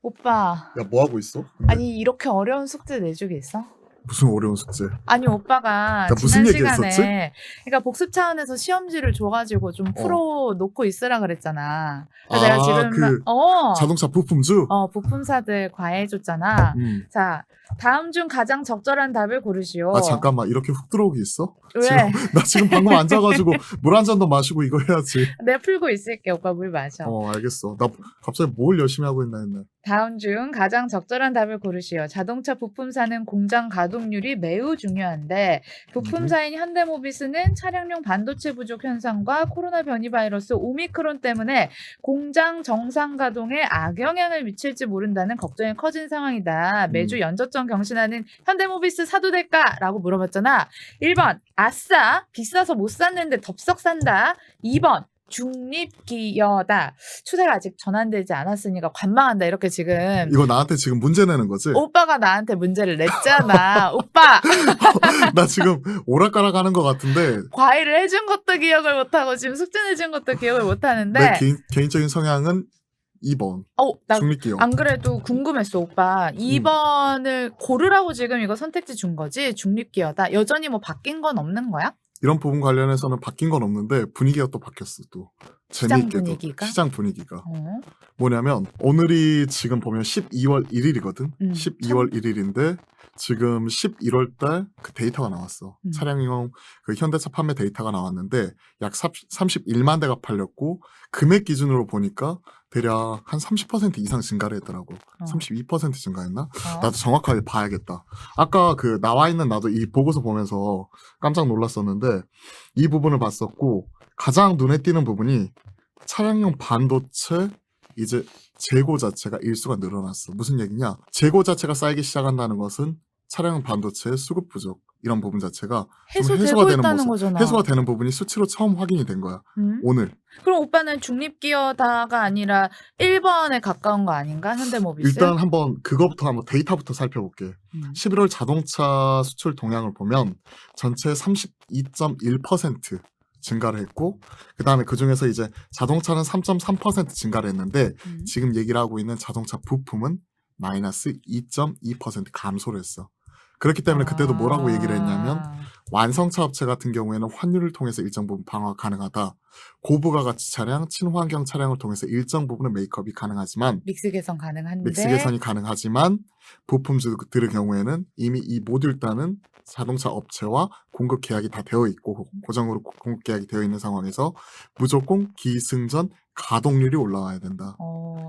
오빠, 야, 뭐 하고 있어? 근데 아니 이렇게 어려운 숙제 내주겠어? 무슨 어려운 숙제? 아니 오빠가 나 지난 무슨 얘기 했었지? 시간에 그러니까 복습 차원에서 시험지를 줘가지고 좀 어. 풀어놓고 있으라 그랬잖아. 그래서 내가 아, 지금 그 자동차 부품주? 부품사들 과외 줬잖아. 음. 자, 다음 중 가장 적절한 답을 고르시오. 잠깐만, 이렇게 훅 들어오기 있어? 지금 왜? 나 지금 방금 앉아가지고 물 한 잔 더 마시고 이거 해야지. 내가 풀고 있을게. 오빠 물 마셔. 알겠어. 나 갑자기 뭘 열심히 하고 있나 했네. 다음 중 가장 적절한 답을 고르시오. 자동차 부품사는 공장 가동률이 매우 중요한데 부품사인 현대모비스는 차량용 반도체 부족 현상과 코로나 변이 바이러스 오미크론 때문에 공장 정상 가동에 악영향을 미칠지 모른다는 걱정이 커진 상황이다. 매주 연저점 경신하는 현대모비스 사도 될까? 라고 물어봤잖아. 1번 아싸 비싸서 못 샀는데 덥석 산다. 2번 중립기여다. 추세가 아직 전환되지 않았으니까 관망한다. 이렇게 지금 이거 나한테 지금 문제 내는 거지? 오빠가 나한테 문제를 냈잖아. 오빠 나 지금 오락가락 하는 것 같은데 과외를 해준 것도 기억을 못하고 지금 숙제 내준 것도 기억을 내 못하는데 개인적인 성향은 2번. 나 중립기여. 안 그래도 궁금했어. 오빠 2번을 고르라고 지금 이거 선택지 준 거지? 중립기여다. 여전히 뭐 바뀐 건 없는 거야? 이런 부분 관련해서는 바뀐 건 없는데 분위기가 또 바뀌었어. 또 시장 재미있게도. 분위기가? 시장 분위기가. 어? 뭐냐면 오늘이 지금 보면 12월 1일이거든. 12월 참. 1일인데 지금 11월 달 그 데이터가 나왔어. 차량용 그 현대차 판매 데이터가 나왔는데 약 31만 대가 팔렸고 금액 기준으로 보니까 대략 한 30% 이상 증가를 했더라고. 32% 증가했나? 나도 정확하게 봐야겠다. 아까 그 나와 있는 나도 이 보고서 보면서 깜짝 놀랐었는데 이 부분을 봤었고 가장 눈에 띄는 부분이 차량용 반도체 이제 재고 자체가 일수가 늘어났어. 무슨 얘기냐? 재고 자체가 쌓이기 시작한다는 것은 차량 반도체의 수급 부족 이런 부분 자체가 좀 해소가 되는 있다는 모습, 거잖아. 해소가 되는 부분이 수치로 처음 확인이 된 거야. 오늘. 그럼 오빠는 중립기여다가 아니라 1번에 가까운 거 아닌가? 현대모비스? 일단 한번 그거부터 한번 데이터부터 살펴볼게. 11월 자동차 수출 동향을 보면 전체 32.1% 증가를 했고 그 다음에 그중에서 이제 자동차는 3.3% 증가를 했는데 지금 얘기를 하고 있는 자동차 부품은 마이너스 2.2% 감소를 했어. 그렇기 때문에 그때도 뭐라고 얘기를 했냐면 완성차 업체 같은 경우에는 환율을 통해서 일정 부분 방어가 가능하다. 고부가 가치 차량, 친환경 차량을 통해서 일정 부분의 메이크업이 가능하지만 믹스 개선 가능한데 믹스 개선이 가능하지만 부품주들의 경우에는 이미 이 모듈 단은 자동차 업체와 공급 계약이 다 되어 있고 고정으로 공급 계약이 되어 있는 상황에서 무조건 기승전 가동률이 올라와야 된다.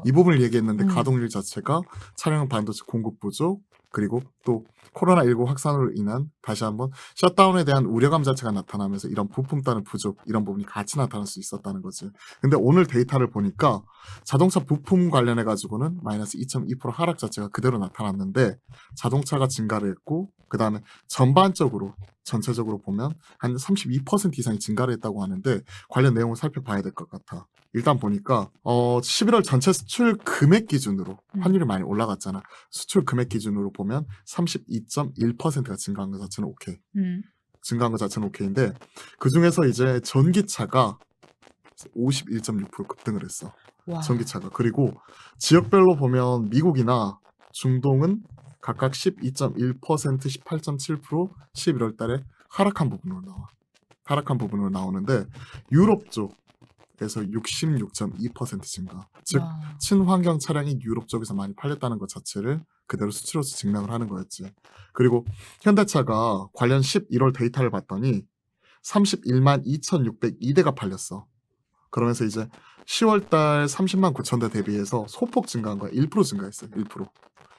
이 부분을 얘기했는데 가동률 자체가 차량 반도체 공급 부족 그리고 또 코로나19 확산으로 인한 다시 한번 셧다운에 대한 우려감 자체가 나타나면서 이런 부품 단의 부족 이런 부분이 같이 나타날 수 있었다는 거지. 근데 오늘 데이터를 보니까 자동차 부품 관련해 가지고는 마이너스 2.2% 하락 자체가 그대로 나타났는데 자동차가 증가를 했고 그 다음에 전반적으로 전체적으로 보면 한 32% 이상이 증가를 했다고 하는데 관련 내용을 살펴봐야 될 것 같아. 일단 보니까 11월 전체 수출 금액 기준으로 환율이 많이 올라갔잖아. 수출 금액 기준으로 보면 32.1%가 증가한 것 자체는 오케이. 증가한 것 자체는 오케이인데 그중에서 이제 전기차가 51.6% 급등을 했어. 와. 전기차가. 그리고 지역별로 보면 미국이나 중동은 각각 12.1%, 18.7%, 11월 달에 하락한 부분으로 나와. 하락한 부분으로 나오는데 유럽 쪽에서 66.2% 증가. 즉 친환경 차량이 유럽 쪽에서 많이 팔렸다는 것 자체를 그대로 수치로서 증명을 하는 거였지. 그리고 현대차가 관련 11월 데이터를 봤더니 31만 2,602대가 팔렸어. 그러면서 이제 10월달 30만 9천 대 대비해서 소폭 증가한 거야. 1% 증가했어요.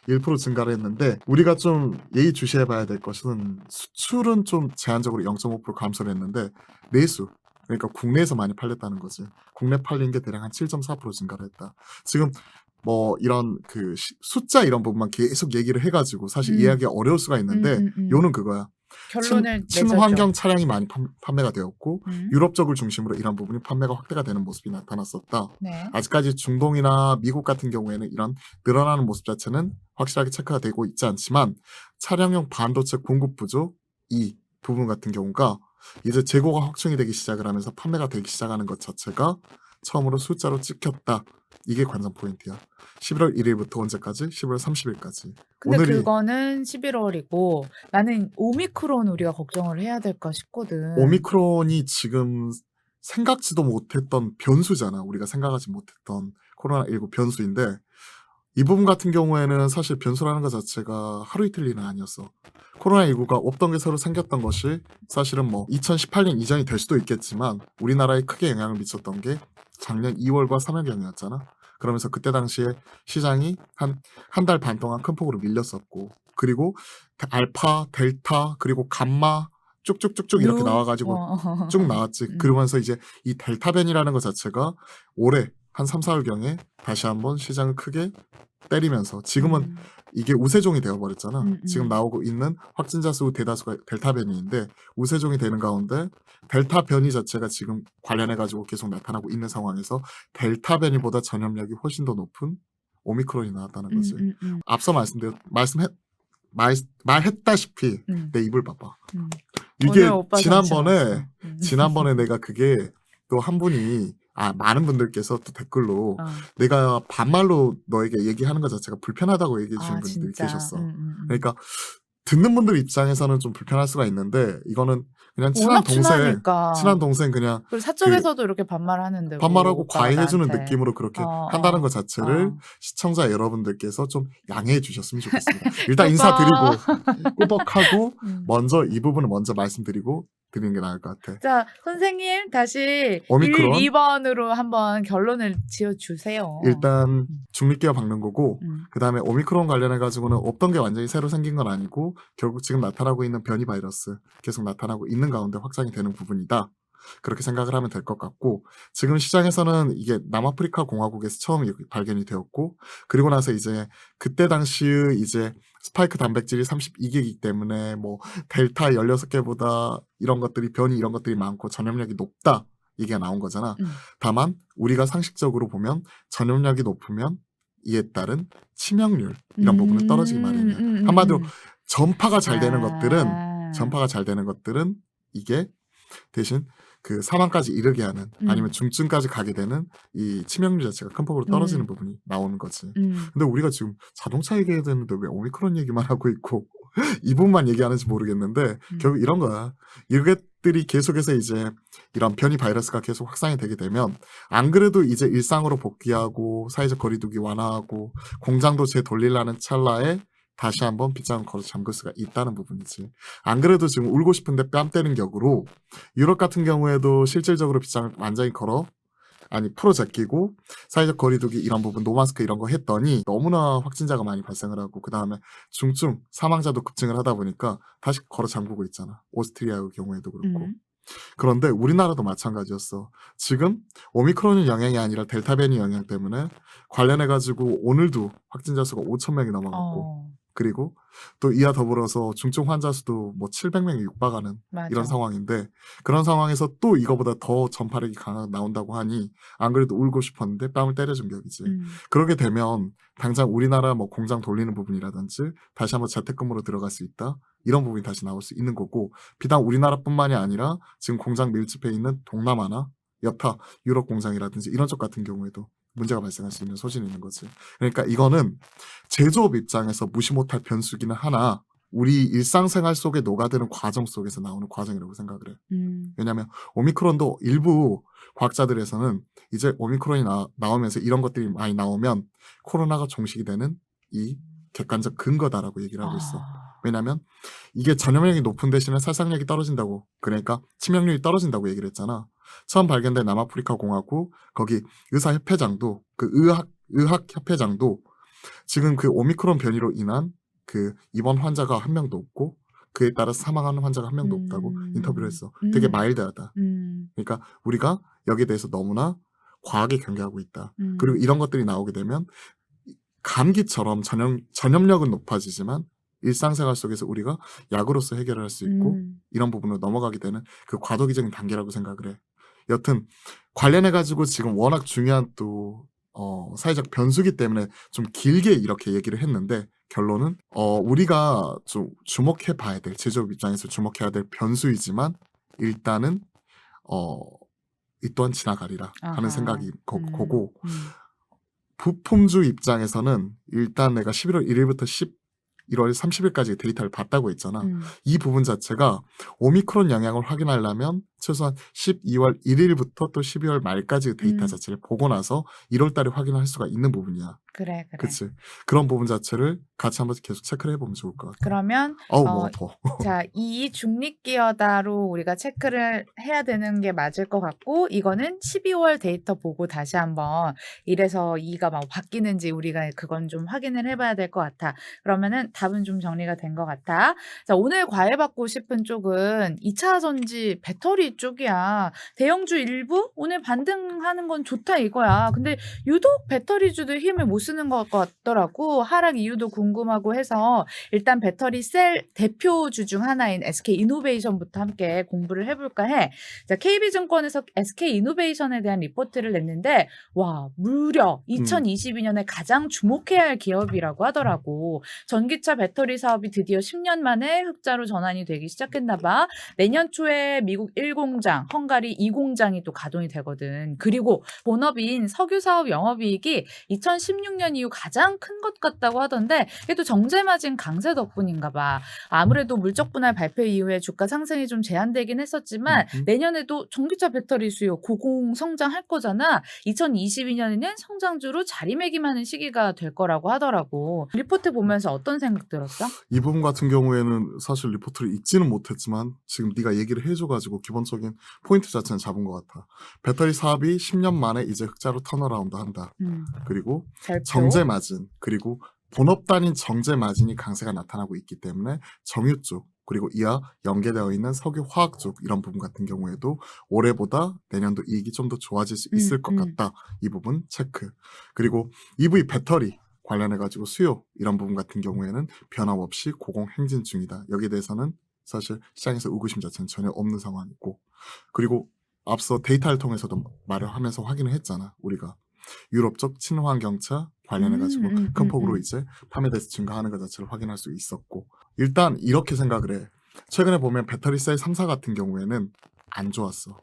1% 증가를 했는데 우리가 좀 예의주시해봐야 될 것은 수출은 좀 제한적으로 0.5% 감소를 했는데 내수 그러니까 국내에서 많이 팔렸다는 거지. 국내 팔린 게 대략 한 7.4% 증가를 했다. 지금 뭐 이런 그 숫자 이런 부분만 계속 얘기를 해가지고 사실 이해하기 어려울 수가 있는데 요는 그거야. 결론을 친환경 차량이 많이 판매가 되었고 유럽 쪽을 중심으로 이런 부분이 판매가 확대가 되는 모습이 나타났었다. 네. 아직까지 중동이나 미국 같은 경우에는 이런 늘어나는 모습 자체는 확실하게 체크가 되고 있지 않지만 차량용 반도체 공급 부족 이 부분 같은 경우가 이제 재고가 확충이 되기 시작을 하면서 판매가 되기 시작하는 것 자체가 처음으로 숫자로 찍혔다. 이게 관전 포인트야. 11월 1일부터 언제까지? 11월 30일까지. 근데 오늘이 그거는 11월이고 나는 오미크론 우리가 걱정을 해야 될까 싶거든. 오미크론이 지금 생각지도 못했던 변수잖아. 우리가 생각하지 못했던 코로나19 변수인데 이 부분 같은 경우에는 사실 변수라는 것 자체가 하루 이틀 일은 아니었어. 코로나19가 없던 게 새로 생겼던 것이 사실은 뭐 2018년 이전이 될 수도 있겠지만 우리나라에 크게 영향을 미쳤던 게 작년 2월과 3월경이었잖아. 그러면서 그때 당시에 시장이 한 달 반 동안 큰 폭으로 밀렸었고 그리고 알파, 델타, 그리고 감마 쭉쭉쭉쭉 이렇게 누? 나와가지고 어. 쭉 나왔지. 그러면서 이제 이 델타 변이라는 것 자체가 올해 한 3, 4월경에 다시 한번 시장을 크게 때리면서 지금은 이게 우세종이 되어버렸잖아. 지금 나오고 있는 확진자 수 대다수가 델타 변이인데 우세종이 되는 가운데 델타 변이 자체가 지금 관련해가지고 계속 나타나고 있는 상황에서 델타 변이보다 전염력이 훨씬 더 높은 오미크론이 나왔다는 거지. 앞서 말했다시피 내 입을 봐봐. 이게 오늘 오빠 지난번에 정신없어. 내가 그게 또 한 분이 많은 분들께서 또 댓글로 어. 내가 반말로 너에게 얘기하는 것 자체가 불편하다고 얘기해 주신 아 분들이 진짜. 계셨어. 그러니까 듣는 분들 입장에서는 좀 불편할 수가 있는데 이거는 그냥 워낙 친하니까. 친한 동생 그냥 그리고 사적에서도 이렇게 반말하는데 반말하고 오빠가 과외해주는 나한테. 느낌으로 그렇게 한다는 것 자체를 시청자 여러분들께서 좀 양해해 주셨으면 좋겠습니다. 일단 인사드리고 꾸벅하고 먼저 이 부분을 먼저 말씀드리고 드리는 게 나을 것 같아. 자, 선생님 다시 오미크론. 1, 2번으로 한번 결론을 지어주세요. 일단 중립기가 박는 거고 그 다음에 오미크론 관련해가지고는 없던 게 완전히 새로 생긴 건 아니고 결국 지금 나타나고 있는 변이 바이러스 계속 나타나고 있는 가운데 확장이 되는 부분이다. 그렇게 생각을 하면 될 것 같고 지금 시장에서는 이게 남아프리카 공화국에서 처음 발견이 되었고 그리고 나서 이제 그때 당시의 이제 스파이크 단백질이 32개이기 때문에 뭐 델타 16개보다 이런 것들이 변이 이런 것들이 많고 전염력이 높다 이게 나온 거잖아. 다만 우리가 상식적으로 보면 전염력이 높으면 이에 따른 치명률 이런 부분은 떨어지기 마련이야. 한마디로 전파가 잘 되는 것들은 이게 대신 그 사망까지 이르게 하는 아니면 중증까지 가게 되는 이 치명률 자체가 큰 폭으로 떨어지는 부분이 나오는 거지. 근데 우리가 지금 자동차 얘기해야 되는데 왜 오미크론 얘기만 하고 있고 이 부분만 얘기하는지 모르겠는데 결국 이런 거야. 이것들이 계속해서 이제 이런 변이 바이러스가 계속 확산이 되게 되면 안 그래도 이제 일상으로 복귀하고 사회적 거리두기 완화하고 공장도 재돌리려는 찰나에 다시 한번 빗장을 걸어 잠글 수가 있다는 부분이지. 안 그래도 지금 울고 싶은데 뺨 때는 격으로 유럽 같은 경우에도 실질적으로 빗장을 완전히 풀어 제끼고 사회적 거리두기 이런 부분 노마스크 이런 거 했더니 너무나 확진자가 많이 발생을 하고 그 다음에 중증 사망자도 급증을 하다 보니까 다시 걸어 잠그고 있잖아. 오스트리아의 경우에도 그렇고. 그런데 우리나라도 마찬가지였어. 지금 오미크론의 영향이 아니라 델타 변이 영향 때문에 관련해가지고 오늘도 확진자 수가 5,000명이 넘어갔고 그리고 또 이와 더불어서 중증 환자 수도 뭐 700명이 육박하는 이런 상황인데 그런 상황에서 또 이거보다 더 전파력이 강하게 나온다고 하니 안 그래도 울고 싶었는데 뺨을 때려준 격이지. 그러게 되면 당장 우리나라 뭐 공장 돌리는 부분이라든지 다시 한번 재택근무로 들어갈 수 있다. 이런 부분이 다시 나올 수 있는 거고 비단 우리나라뿐만이 아니라 지금 공장 밀집해 있는 동남아나 여타 유럽 공장이라든지 이런 쪽 같은 경우에도 문제가 발생할 수 있는 소진이 있는 거지. 그러니까 이거는 제조업 입장에서 무시 못할 변수기는 하나 우리 일상생활 속에 녹아드는 과정 속에서 나오는 과정이라고 생각을 해. 왜냐하면 오미크론도 일부 과학자들에서는 이제 오미크론이 나오면서 이런 것들이 많이 나오면 코로나가 종식이 되는 이 객관적 근거다라고 얘기를 하고 있어. 왜냐하면 이게 전염력이 높은 대신에 살상력이 떨어진다고 그러니까 치명률이 떨어진다고 얘기를 했잖아. 처음 발견된 남아프리카 공화국 거기 의사협회장도 그 의학협회장도 지금 그 오미크론 변이로 인한 그 입원 환자가 한 명도 없고 그에 따라 사망하는 환자가 한 명도 없다고 인터뷰를 했어. 되게 마일드하다. 그러니까 우리가 여기에 대해서 너무나 과하게 경계하고 있다. 그리고 이런 것들이 나오게 되면 감기처럼 전염력은 높아지지만 일상생활 속에서 우리가 약으로서 해결할 수 있고 이런 부분으로 넘어가게 되는 그 과도기적인 단계라고 생각을 해. 여튼 관련해가지고 지금 워낙 중요한 또 사회적 변수기 때문에 좀 길게 이렇게 얘기를 했는데 결론은 우리가 좀 주목해 봐야 될 제조업 입장에서 주목해야 될 변수이지만 일단은 이 또한 지나가리라 하는 아하. 생각이 음. 거고 음. 부품주 입장에서는 일단 내가 11월 1일부터 11월 30일까지 데이터를 봤다고 했잖아. 음. 이 부분 자체가 오미크론 영향을 확인하려면 최소한 12월 1일부터 또 12월 말까지 데이터 음. 자체를 보고 나서 1월 달에 확인할 수가 있는 부분이야. 그래. 그치? 그런 부분 자체를 같이 한번 계속 체크를 해보면 좋을 것 같아. 그러면 어우, 어 뭐 아파. 자, 이 중립기여다로 우리가 체크를 해야 되는 게 맞을 것 같고, 이거는 12월 데이터 보고 다시 한번 1에서 2가 막 바뀌는지 우리가 그건 좀 확인을 해봐야 될 것 같아. 그러면은 답은 좀 정리가 된 것 같아. 자, 오늘 과외 받고 싶은 쪽은 2차 전지 배터리 쪽이야. 대형주 일부 오늘 반등하는 건 좋다 이거야. 근데 유독 배터리주들 힘을 못 쓰는 것 같더라고. 하락 이유도 궁금하고 해서 일단 배터리 셀 대표주 중 하나인 SK이노베이션부터 함께 공부를 해볼까 해. 자, KB증권에서 SK이노베이션에 대한 리포트를 냈는데 와, 무려 2022년에 가장 주목해야 할 기업이라고 하더라고. 전기차 배터리 사업이 드디어 10년 만에 흑자로 전환이 되기 시작했나 봐. 내년 초에 미국 1공장, 헝가리 2공장이 또 가동이 되거든. 그리고 본업인 석유 사업 영업이익이 2016년 이후 가장 큰 것 같다고 하던데 이게 또 정제마진 강세 덕분인가 봐. 아무래도 물적 분할 발표 이후에 주가 상승이 좀 제한되긴 했었지만 내년에도 전기차 배터리 수요 고공 성장할 거잖아. 2022년에는 성장주로 자리매김하는 시기가 될 거라고 하더라고. 리포트 보면서 어떤 생각 들었어? 이 부분 같은 경우에는 사실 리포트를 읽지는 못했지만 지금 네가 얘기를 해줘가지고 기본적인 포인트 자체는 잡은 것 같아. 배터리 사업이 10년 만에 이제 흑자로 턴어라운드 한다. 그리고 별표. 정제 마진 그리고 본업 단인 정제 마진이 강세가 나타나고 있기 때문에 정유 쪽 그리고 이와 연계되어 있는 석유 화학 쪽 이런 부분 같은 경우에도 올해보다 내년도 이익이 좀 더 좋아질 수 있을 것 같다. 이 부분 체크. 그리고 EV 배터리 관련해가지고 수요 이런 부분 같은 경우에는 변함없이 고공 행진 중이다. 여기에 대해서는 사실 시장에서 의구심 자체는 전혀 없는 상황이고 그리고 앞서 데이터를 통해서도 말을 하면서 확인을 했잖아. 우리가 유럽 쪽 친환경차 관련해가지고 큰 폭으로 이제 판매 대수 증가하는 것 자체를 확인할 수 있었고 일단 이렇게 생각을 해. 최근에 보면 배터리 셀 3사 같은 경우에는 안 좋았어.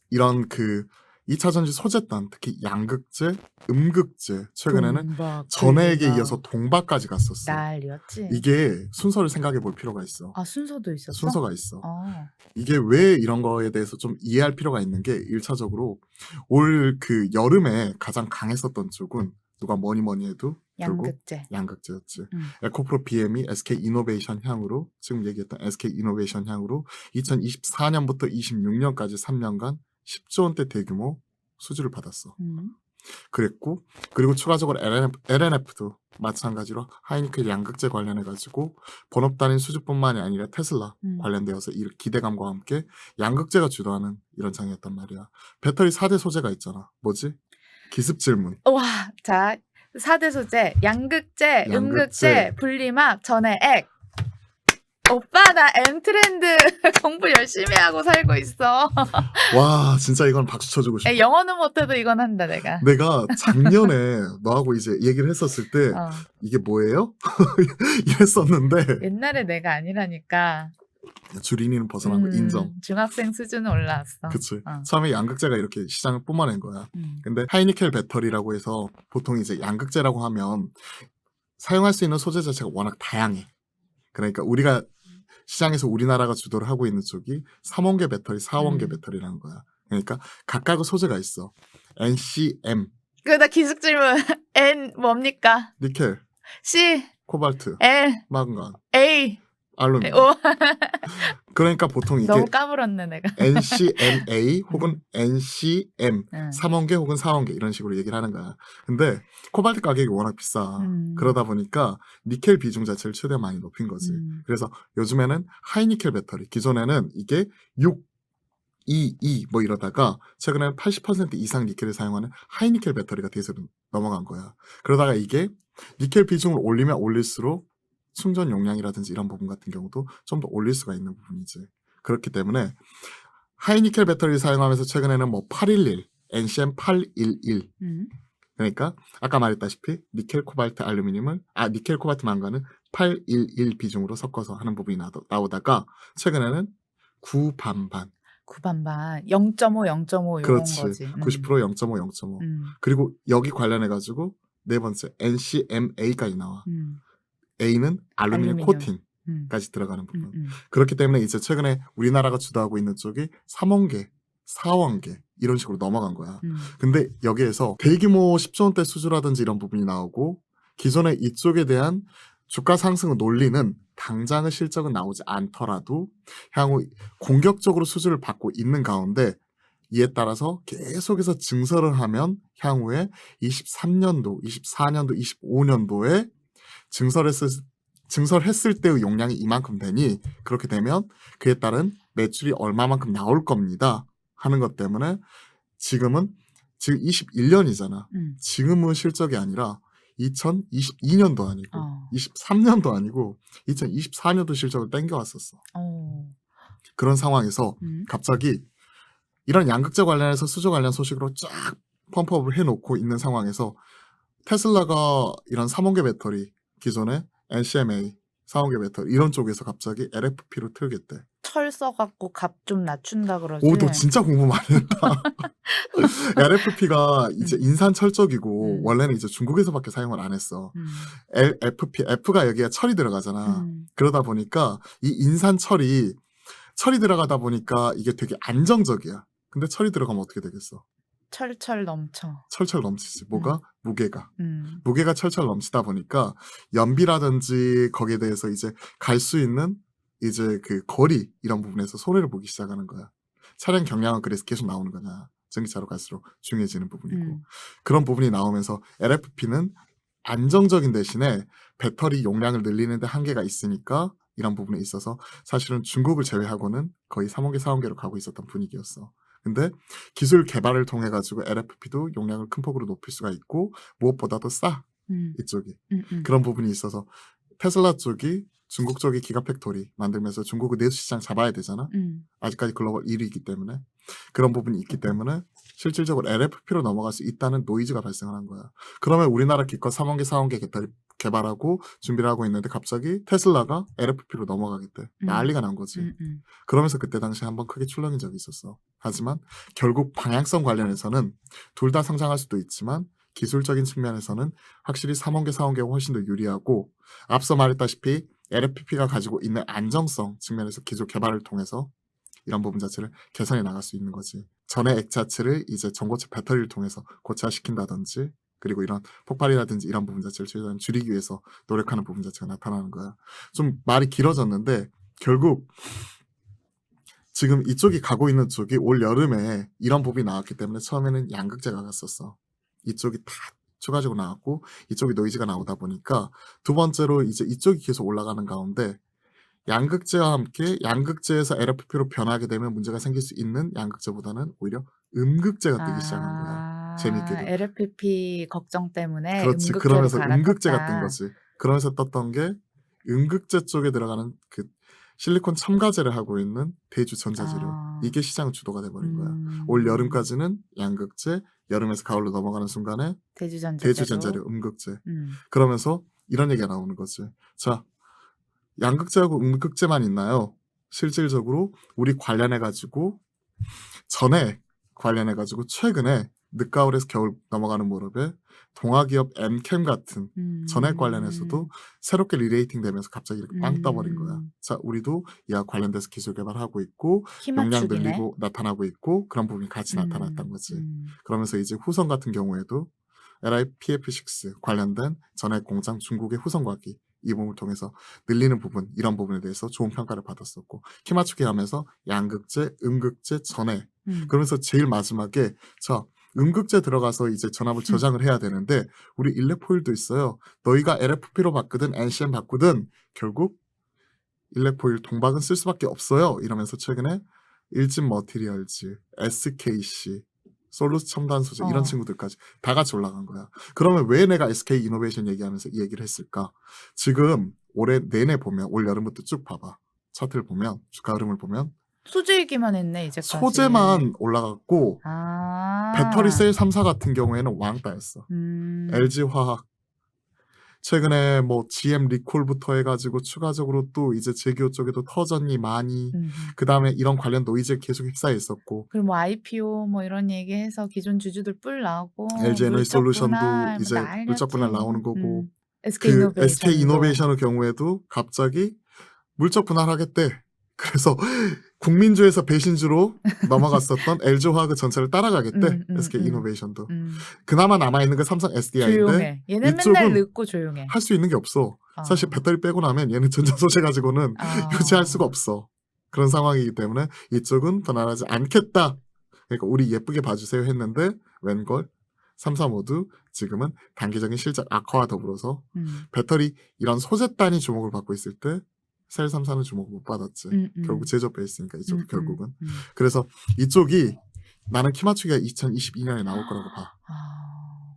이런 그 2차 전지 소재단 특히 양극재, 음극재 최근에는 동박, 전해에게 분리막. 이어서 동박까지 갔었어. 난리였지. 이게 순서를 생각해 볼 필요가 있어. 아, 순서도 있었어? 순서가 있어. 어. 이게 왜 이런 거에 대해서 좀 이해할 필요가 있는 게 1차적으로 올 그 여름에 가장 강했었던 쪽은 누가 뭐니 해도 결국 양극재. 양극재였지. 에코프로 BM이 SK이노베이션 향으로 지금 얘기했던 SK이노베이션 향으로 2024년부터 26년까지 3년간 10조 원대 대규모 수주를 받았어. 그랬고 그리고 추가적으로 LNF도 마찬가지로 하이니켈 양극재 관련해가지고 본업 단인 수주뿐만이 아니라 테슬라 관련되어서 이 기대감과 함께 양극재가 주도하는 이런 장이었단 말이야. 배터리 4대 소재가 있잖아. 뭐지? 기습 질문. 와, 자, 4대 소재, 양극재, 음극재, 분리막, 전해액. 오빠, 나 M트렌드 공부 열심히 하고 살고 있어. 와, 진짜 이건 박수 쳐주고 싶어. 영어는 못해도 이건 한다, 내가. 내가 작년에 너하고 이제 얘기를 했었을 때 이게 뭐예요? 이랬었는데 옛날에 내가 아니라니까. 주린이는 벗어난 거 인정. 중학생 수준은 올라왔어. 그치. 처음에 양극재가 이렇게 시장을 뿜어낸 거야. 근데 하이니켈 배터리라고 해서 보통 이제 양극재라고 하면 사용할 수 있는 소재 자체가 워낙 다양해. 그러니까 우리가 시장에서 우리나라가 주도를 하고 있는 쪽이 3원계 배터리, 4원계 배터리라는 거야. 그러니까 각각의 소재가 있어. NCM. 나 기숙 질문. N 뭡니까? 니켈. C. 코발트. L. 마그간. A. 알루미늄. 그러니까 보통 이게 너무 까불었네 내가. NCMA 혹은 NCM 3원계 혹은 4원계 이런 식으로 얘기를 하는 거야. 근데 코발트 가격이 워낙 비싸. 그러다 보니까 니켈 비중 자체를 최대한 많이 높인 거지. 그래서 요즘에는 하이니켈 배터리 기존에는 이게 6, 2 뭐 이러다가 최근에는 80% 이상 니켈을 사용하는 하이니켈 배터리가 대세로 넘어간 거야. 그러다가 이게 니켈 비중을 올리면 올릴수록 충전 용량이라든지 이런 부분 같은 경우도 좀 더 올릴 수가 있는 부분이지. 그렇기 때문에 하이니켈 배터리를 사용하면서 최근에는 뭐 811, NCM 811 그러니까 아까 말했다시피 니켈 코발트 알루미늄을 니켈 코발트 망간은 811 비중으로 섞어서 하는 부분이 나오다가 최근에는 9반반 그 반반 0.5, 0.5 요런 그렇지. 거지. 90% 0.5, 0.5. 음. 그리고 여기 관련해 가지고 네 번째 NCMA까지 나와. 음. A는 알루미늄 알루미늄. 코팅까지 들어가는 음. 부분. 음. 그렇기 때문에 이제 최근에 우리나라가 주도하고 있는 쪽이 3원계, 4원계 이런 식으로 넘어간 거야. 근데 여기에서 대규모 10조 원대 수주라든지 이런 부분이 나오고 기존에 이쪽에 대한 주가 상승의 논리는 당장의 실적은 나오지 않더라도 향후 공격적으로 수주를 받고 있는 가운데 이에 따라서 계속해서 증설을 하면 향후에 23년도, 24년도, 25년도에 증설했을 때의 용량이 이만큼 되니 그렇게 되면 그에 따른 매출이 얼마만큼 나올 겁니다 하는 것 때문에 지금 21년이잖아. 지금은 실적이 아니라 2022년도 아니고 23년도 아니고 2024년도 실적을 땡겨왔었어. 그런 상황에서 갑자기 이런 양극재 관련해서 수조 관련 소식으로 쫙 펌프업을 해놓고 있는 상황에서 테슬라가 이런 3원계 배터리 기존에 NCMA 4원계 배터리 이런 쪽에서 갑자기 LFP로 틀겠대. 철 써갖고 값 좀 낮춘다 그러지. 오, 너 진짜 공부 많이 했다. LFP가 이제 인산 철적이고 원래는 이제 중국에서밖에 사용을 안 했어. LFP, F가 여기가 철이 들어가잖아. 그러다 보니까 이 인산 철이 들어가다 보니까 이게 되게 안정적이야. 근데 철이 들어가면 어떻게 되겠어? 철철 넘쳐. 철철 넘치지. 뭐가? 무게가. 무게가 철철 넘치다 보니까 연비라든지 거기에 대해서 이제 갈 수 있는 이제 그 거리 이런 부분에서 손해를 보기 시작하는 거야. 차량 경량은 그래서 계속 나오는 거냐. 전기차로 갈수록 중요해지는 부분이고. 그런 부분이 나오면서 LFP는 안정적인 대신에 배터리 용량을 늘리는 데 한계가 있으니까 이런 부분에 있어서 사실은 중국을 제외하고는 거의 3원계, 4원계로 가고 있었던 분위기였어. 근데 기술 개발을 통해 가지고 LFP도 용량을 큰 폭으로 높일 수가 있고 무엇보다도 싸. 이쪽이. 그런 부분이 있어서 테슬라 쪽이 중국 쪽이 기가팩토리 만들면서 중국의 내수 시장 잡아야 되잖아. 아직까지 글로벌 1위이기 때문에. 그런 부분이 있기 때문에 실질적으로 LFP로 넘어갈 수 있다는 노이즈가 발생을 한 거야. 그러면 우리나라 기껏 3원계, 4원계 개발하고 준비를 하고 있는데 갑자기 테슬라가 LFP로 넘어가겠대. 난리가 난 거지. 그러면서 그때 당시에 한번 크게 출렁인 적이 있었어. 하지만 결국 방향성 관련해서는 둘 다 성장할 수도 있지만 기술적인 측면에서는 확실히 3원계, 4원계가 훨씬 더 유리하고 앞서 말했다시피 LFP가 가지고 있는 안정성 측면에서 기술 개발을 통해서 이런 부분 자체를 개선해 나갈 수 있는 거지. 전의 액 자체를 이제 전고체 배터리를 통해서 고착시킨다든지 그리고 이런 폭발이라든지 이런 부분 자체를 최대한 줄이기 위해서 노력하는 부분 자체가 나타나는 거야. 좀 말이 길어졌는데 결국 지금 이쪽이 가고 있는 쪽이 올 여름에 이런 부분이 나왔기 때문에 처음에는 양극재가 갔었어. 이쪽이 다 추가적으로 나왔고 이쪽이 노이즈가 나오다 보니까 두 번째로 이제 이쪽이 계속 올라가는 가운데 양극재와 함께 양극재에서 LFP로 변하게 되면 문제가 생길 수 있는 양극재보다는 오히려 음극재가 뜨기 시작한 거야. 재밌게도. LFP 걱정 때문에 그렇지. 음극재로 그러면서 갈아탔다. 음극재가 뜬 거지. 그러면서 떴던 게 음극재 쪽에 들어가는 그 실리콘 첨가제를 하고 있는 대주전자재료. 이게 시장 주도가 돼버린 거야. 올 여름까지는 양극재, 여름에서 가을로 넘어가는 순간에 대주전자료, 음극재. 그러면서 이런 얘기가 나오는 거지. 자, 양극재하고 음극재만 있나요? 실질적으로 우리 관련해가지고 전에 관련해가지고 최근에 늦가을에서 겨울 넘어가는 무렵에 동아기업 엠캠 같은 전액 관련해서도 새롭게 리레이팅 되면서 갑자기 이렇게 빵 떠버린 거야. 자, 우리도 이와 관련돼서 기술 개발하고 있고 용량 늘리고 나타나고 있고 그런 부분이 같이 나타났던 거지. 그러면서 이제 후성 같은 경우에도 LIPF6 관련된 전액 공장 중국의 후성과기 이 부분을 통해서 늘리는 부분 이런 부분에 대해서 좋은 평가를 받았었고 키 맞추기 하면서 양극재, 음극재, 전액 그러면서 제일 마지막에 자 음극재 들어가서 이제 전압을 저장을 해야 되는데 우리 일렉포일도 있어요. 너희가 LFP로 바꾸든 NCM 바꾸든 결국 일렉포일 동박은 쓸 수밖에 없어요. 이러면서 최근에 일진 머티리얼즈, SKC, 솔루스 첨단 소재 이런 친구들까지 다 같이 올라간 거야. 그러면 왜 내가 SK 이노베이션 얘기하면서 이 얘기를 했을까? 지금 올해 내내 보면 올 여름부터 쭉 봐봐. 차트를 보면 주가 흐름을 보면 소재 얘기만 했네 이제까지. 소재만 올라갔고 배터리 셀 3사 같은 경우에는 왕따였어. LG화학 최근에 뭐 GM 리콜부터 해가지고 추가적으로 또 이제 제기호 쪽에도 터전이 많이 그 다음에 이런 관련 노이즈에 계속 휩싸여 있었고 그리고 뭐 IPO 뭐 이런 얘기해서 기존 주주들 뿔 나오고 LG 에너지 물적 솔루션도 분할 뭐 이제 물적 분할 난리였지. 나오는 거고 SK 그 SK 이노베이션도 이노베이션의 경우에도 갑자기 물적 분할하겠대. 그래서 국민주에서 배신주로 넘어갔었던 LG화학 전체를 따라가겠대. SK 이노베이션도. 그나마 남아있는 게 삼성 SDI인데 조용해. 얘는 맨날 이쪽은 늦고 조용해. 할 수 있는 게 없어. 사실 어. 배터리 빼고 나면 얘는 전자소재 가지고는 유지할 수가 없어. 그런 상황이기 때문에 이쪽은 분할하지 않겠다. 그러니까 우리 예쁘게 봐주세요 했는데 웬걸 3사 모두 지금은 단기적인 실적 악화와 더불어서 배터리 이런 소재 단위 주목을 받고 있을 때 셀 3사는 주목을 못 받았지. 결국 제조업 베이스니까 이쪽도 결국은. 그래서 이쪽이 나는 키 맞추기가 2022년에 나올 거라고 봐.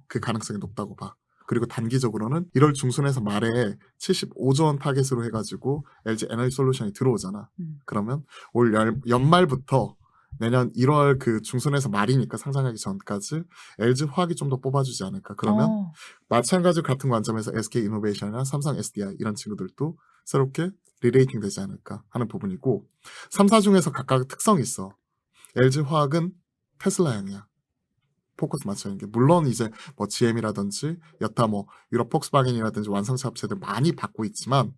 그 가능성이 높다고 봐. 그리고 단기적으로는 1월 중순에서 말에 75조 원 타겟으로 해가지고 LG 에너지 솔루션이 들어오잖아. 그러면 올 연말부터 내년 1월 그 중순에서 말이니까 상장하기 전까지 LG 화학이 좀 더 뽑아주지 않을까. 그러면 마찬가지로 같은 관점에서 SK 이노베이션이나 삼성 SDI 이런 친구들도 새롭게 리레이팅 되지 않을까 하는 부분이고 3사 중에서 각각 특성이 있어. LG 화학은 테슬라향이야. 포커스 맞춰야 하는 게 물론 이제 뭐 GM이라든지 여타 뭐 유럽 폭스바겐이라든지 완성차 업체들 많이 받고 있지만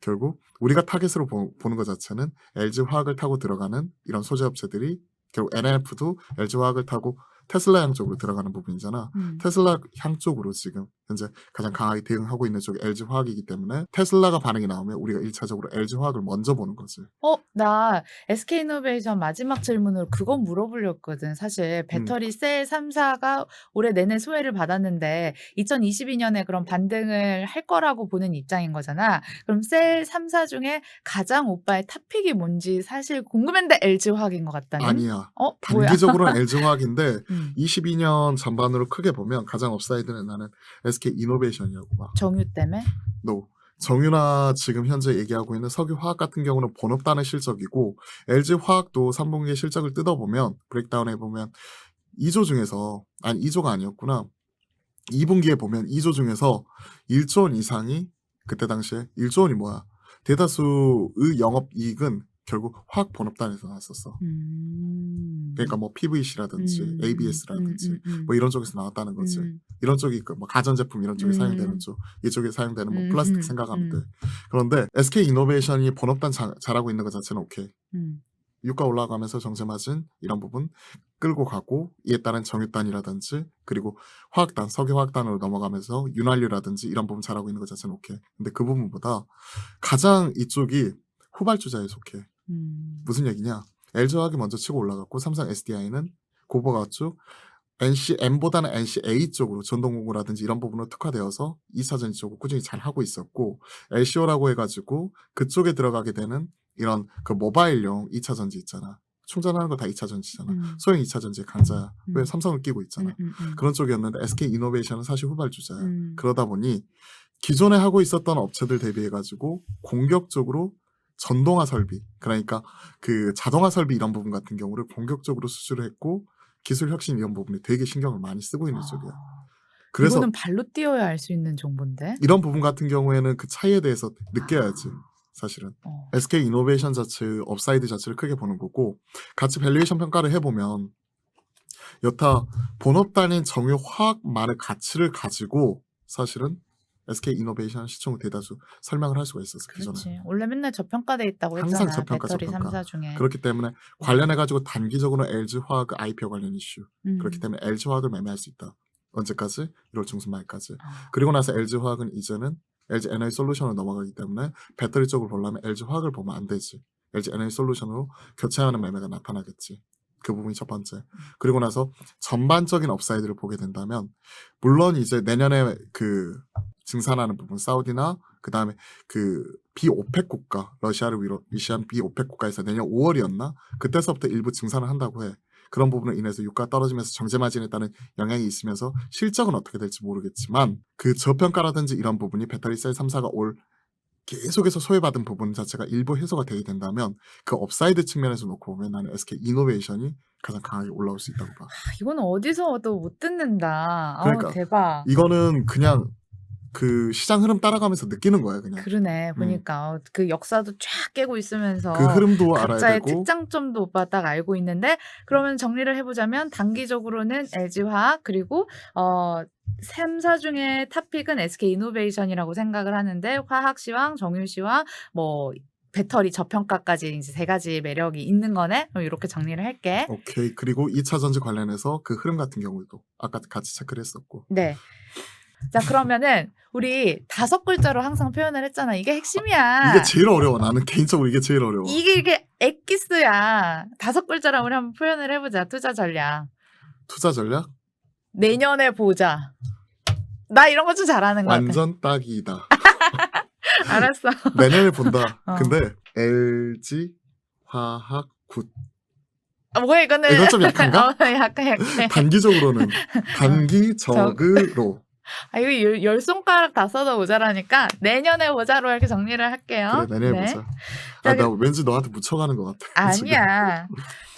결국 우리가 타겟으로 보는 것 자체는 LG 화학을 타고 들어가는 이런 소재 업체들이 결국 NLF도 LG 화학을 타고 테슬라 향 쪽으로 들어가는 부분이잖아. 테슬라 향 쪽으로 지금 현재 가장 강하게 대응하고 있는 쪽이 LG 화학이기 때문에 테슬라가 반응이 나오면 우리가 1차적으로 LG 화학을 먼저 보는 거지. 나 SK 이노베이션 마지막 질문으로 그건 물어보려고 했거든. 사실 배터리 셀 3사가 올해 내내 소외를 받았는데 2022년에 그럼 반등을 할 거라고 보는 입장인 거잖아. 그럼 셀 3사 중에 가장 오빠의 탑픽이 뭔지 사실 궁금했는데 LG 화학인 것 같다는? 아니야. 뭐야? 단기적으로는 LG 화학인데 嗯 22년 전반으로 크게 보면 가장 업사이드는 나는 SK 이노베이션이라고 봐. 정유 때문에? No. 정유나 지금 현재 얘기하고 있는 석유화학 같은 경우는 본업단의 실적이고 LG 화학도 3분기의 실적을 뜯어보면 브레이크다운 해보면 2조 중에서 아니 2조가 아니었구나. 2분기에 보면 2조 중에서 1조 원 이상이 그때 당시에 1조 원이 뭐야? 대다수의 영업이익은 결국 화학 본업단에서 나왔었어. 그러니까 뭐 PVC라든지 ABS라든지 뭐 이런 쪽에서 나왔다는 거지. 이런 쪽이 그 뭐 가전제품 이런 쪽에 사용되는 쪽, 이쪽에 사용되는 뭐 플라스틱 생각하면 돼. 그런데 SK 이노베이션이 본업단 잘하고 있는 것 자체는 오케이. 유가 올라가면서 정제마진 이런 부분 끌고 가고 이에 따른 정유단이라든지 그리고 화학단, 석유화학단으로 넘어가면서 윤활유라든지 이런 부분 잘하고 있는 것 자체는 오케이. 근데 그 부분보다 가장 이쪽이 후발주자에 속해. 무슨 얘기냐? LG화학이 먼저 치고 올라갔고 삼성 SDI는 고버가 쭉 NCM보다는 NCA 쪽으로 전동공구라든지 이런 부분으로 특화되어서 2차전지 쪽으로 꾸준히 잘 하고 있었고 LCO라고 해가지고 그쪽에 들어가게 되는 이런 그 모바일용 2차전지 있잖아. 충전하는 거 다 2차전지잖아. 소형 2차전지의 강자야. 왜 삼성을 끼고 있잖아. 그런 쪽이었는데 SK 이노베이션은 사실 후발주자야. 그러다 보니 기존에 하고 있었던 업체들 대비해가지고 공격적으로 전동화 설비, 그러니까 그 자동화 설비 이런 부분 같은 경우를 공격적으로 수주를 했고 기술 혁신 이런 부분에 되게 신경을 많이 쓰고 있는 쪽이야. 그래서 이거는 발로 뛰어야 알 수 있는 정보인데? 이런 부분 같은 경우에는 그 차이에 대해서 느껴야지. 사실은 SK 이노베이션 자체 업사이드 자체를 크게 보는 거고 같이 밸류에이션 평가를 해보면 여타 본업단인 정유화학만의 가치를 가지고 사실은 SK 이노베이션 시총 대다수 설명을 할 수가 있었어. 기존에. 그렇지. 원래 맨날 저평가돼 있다고 항상 했잖아. 저평가, 배터리 저평가. 3사 중에. 그렇기 때문에 관련해가지고 단기적으로 LG화학 IPO 관련 이슈. 그렇기 때문에 LG화학을 매매할 수 있다. 언제까지? 1월 중순 말까지. 그리고 나서 LG화학은 이제는 LG 에너지 솔루션으로 넘어가기 때문에 배터리 쪽을 보려면 LG화학을 보면 안 되지. LG 에너지 솔루션으로 교체하는 매매가 나타나겠지. 그 부분이 첫 번째. 그리고 나서 전반적인 업사이드를 보게 된다면 물론 이제 내년에 그 증산하는 부분 사우디나 그 다음에 그 비오펙 국가 러시아를 위시한 비오펙 국가에서 내년 5월이었나 그때서부터 일부 증산을 한다고 해. 그런 부분으로 인해서 유가 떨어지면서 정제 마진에 따른 영향이 있으면서 실적은 어떻게 될지 모르겠지만 그 저평가라든지 이런 부분이 배터리 셀 3사가 올 계속해서 소외받은 부분 자체가 일부 해소가 되게 된다면 그 업사이드 측면에서 놓고 보면 나는 SK 이노베이션이 가장 강하게 올라올 수 있다고 봐. 이거는 어디서 얻어 못 듣는다. 그러니까 아우 대박. 이거는 그냥 그 시장 흐름 따라가면서 느끼는 거야 그냥. 그러네. 보니까 그 역사도 쫙 깨고 있으면서 그 흐름도 알아야 각자의 되고. 특장점도 오빠 딱 알고 있는데 그러면 정리를 해보자면 단기적으로는 LG화학 그리고 3사 중에 탑픽은 SK이노베이션이라고 생각을 하는데 화학시황, 정유시황, 뭐 배터리 저평가까지 이제 3가지 매력이 있는 거네. 그럼 이렇게 정리를 할게. 오케이. 그리고 2차 전지 관련해서 그 흐름 같은 경우도 아까 같이 체크를 했었고. 네. 자 그러면은 우리 5글자로 항상 표현을 했잖아. 이게 핵심이야. 이게 제일 어려워. 나는 개인적으로 이게 제일 어려워. 이게 엑기스야. 5글자로 우리 한번 표현을 해보자. 투자 전략. 투자 전략? 내년에 보자. 나 이런 거 좀 잘하는 것 같아. 완전 딱이다. 알았어. 내년에 본다. 어. 근데 LG 화학 굿. 뭐야 이거는. 이건 좀 약한가? 약해. 단기적으로는 단기적으로. 이거 10손가락 다 써도 모자라니까 내년에 보자로 이렇게 정리를 할게요. 그래 내년에 네. 보자. 자, 나 왠지 너한테 묻혀가는 것 같아. 지금. 아니야.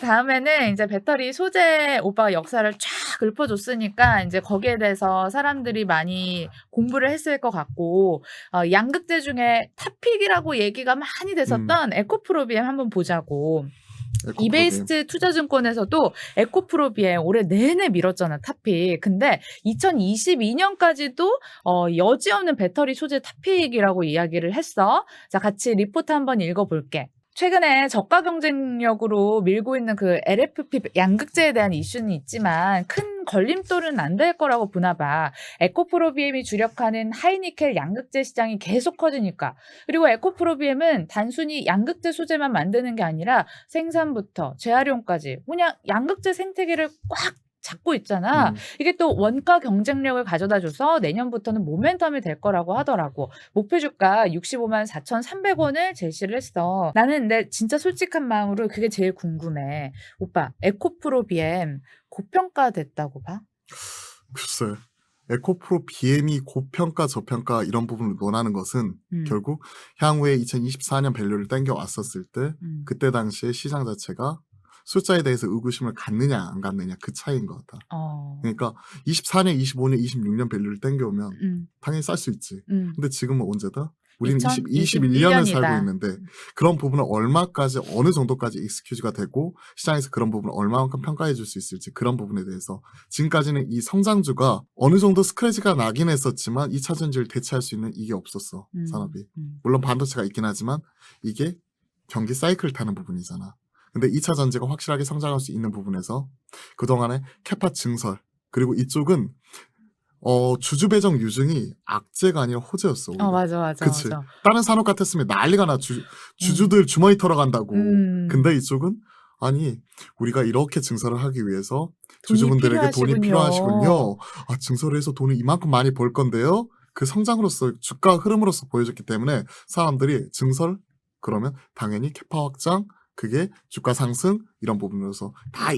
다음에는 이제 배터리 소재 오빠가 역사를 쫙 읊어줬으니까 이제 거기에 대해서 사람들이 많이 공부를 했을 것 같고 양극재 중에 탑픽이라고 얘기가 많이 됐었던 에코프로비엠 한번 보자고. 이베이스트 투자증권에서도 에코프로비엠 올해 내내 밀었잖아 탑픽. 근데 2022년까지도 여지없는 배터리 소재 탑픽이라고 이야기를 했어. 자 같이 리포트 한번 읽어볼게. 최근에 저가 경쟁력으로 밀고 있는 그 LFP 양극재에 대한 이슈는 있지만 큰 걸림돌은 안 될 거라고 보나 봐. 에코프로비엠이 주력하는 하이니켈 양극재 시장이 계속 커지니까. 그리고 에코프로비엠은 단순히 양극재 소재만 만드는 게 아니라 생산부터 재활용까지 그냥 양극재 생태계를 꽉 잡고 있잖아. 이게 또 원가 경쟁력을 가져다 줘서 내년부터는 모멘텀이 될 거라고 하더라고. 목표 주가 65만 4,300원을 제시를 했어. 나는 근데 진짜 솔직한 마음으로 그게 제일 궁금해. 오빠, 에코프로비엠 고평가됐다고 봐? 글쎄. 에코프로 BM이 고평가 저평가 이런 부분을 논하는 것은 결국 향후에 2024년 밸류를 땡겨왔었을 때 그때 당시에 시장 자체가 숫자에 대해서 의구심을 갖느냐 안 갖느냐 그 차이인 것 같다. 그러니까 24년, 25년, 26년 밸류를 땡겨오면 당연히 쌀 수 있지. 근데 지금은 언제다? 우리는 21년을 살고 있는데 그런 부분을 얼마까지 어느 정도까지 익스큐즈가 되고 시장에서 그런 부분을 얼마만큼 평가해 줄 수 있을지 그런 부분에 대해서 지금까지는 이 성장주가 어느 정도 스크래치가 나긴 했었지만 2차 전지를 대체할 수 있는 이게 없었어. 산업이. 물론 반도체가 있긴 하지만 이게 경기 사이클을 타는 부분이잖아. 근데 2차 전지가 확실하게 성장할 수 있는 부분에서 그동안에 캐파 증설 그리고 이쪽은 주주 배정 유증이 악재가 아니라 호재였어. 오히려. 맞아. 그치. 맞아. 다른 산업 같았으면 난리가 나. 주주들 주머니 털어간다고. 근데 이쪽은 아니 우리가 이렇게 증설을 하기 위해서 주주분들에게 돈이 필요하시군요. 증설을 해서 돈을 이만큼 많이 벌 건데요. 그 성장으로서 주가 흐름으로서 보여줬기 때문에 사람들이 증설 그러면 당연히 캐파 확장 그게 주가 상승 이런 부분으로서 다